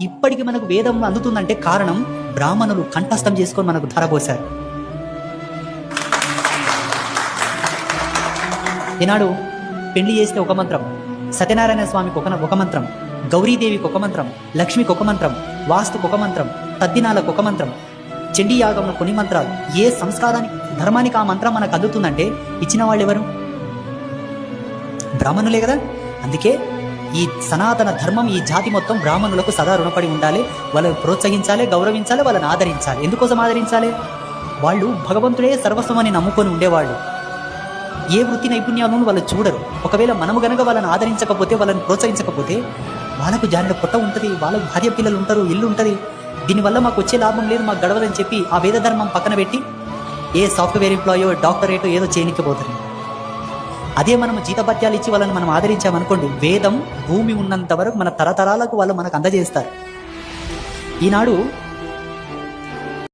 ఇప్పటికి మనకు వేదం అందుతుందంటే కారణం బ్రాహ్మణులు కంఠస్థం చేసుకొని మనకు ధరపోశారు. ఈనాడు పెళ్లి చేస్తే ఒక మంత్రం, సత్యనారాయణ స్వామికి ఒక మంత్రం, గౌరీదేవికి ఒక మంత్రం, లక్ష్మికి ఒక మంత్రం, వాస్తుకు ఒక మంత్రం, తద్దినాలకు ఒక మంత్రం, చండీ యాగంలో కొన్ని మంత్రాలు. ఏ సంస్కారానికి ధర్మానికి ఆ మంత్రం మనకు అందుతుందంటే ఇచ్చిన వాళ్ళు ఎవరు? బ్రాహ్మణులే కదా. అందుకే ఈ సనాతన ధర్మం, ఈ జాతి మొత్తం బ్రాహ్మణులకు సదా రుణపడి ఉండాలి. వాళ్ళని ప్రోత్సహించాలి, గౌరవించాలి, వాళ్ళని ఆదరించాలి. ఎందుకోసం ఆదరించాలి? వాళ్ళు భగవంతుడే సర్వస్వమని నమ్ముకొని ఉండేవాళ్ళు. ఏ వృత్తి నైపుణ్యాలను వాళ్ళు చూడరు. ఒకవేళ మనము గనక వాళ్ళని ఆదరించకపోతే, వాళ్ళని ప్రోత్సహించకపోతే వాళ్ళకు జారిన పొట్ట ఉంటుంది, వాళ్ళకు భార్య పిల్లలు ఉంటారు, ఇల్లు ఉంటుంది. దీనివల్ల మాకు వచ్చే లాభం లేదు, మాకు గడవదని చెప్పి ఆ వేద ధర్మం పక్కన పెట్టి ఏ సాఫ్ట్వేర్ ఎంప్లాయో, డాక్టరేటో ఏదో చేయనికపోతారు. అదే మనం జీతభత్యాలు ఇచ్చి వాళ్ళని మనం ఆదరించామనుకోండి, వేదం భూమి ఉన్నంత వరకు మన తరతరాలకు వాళ్ళు మనకు అందజేస్తారు. ఈనాడు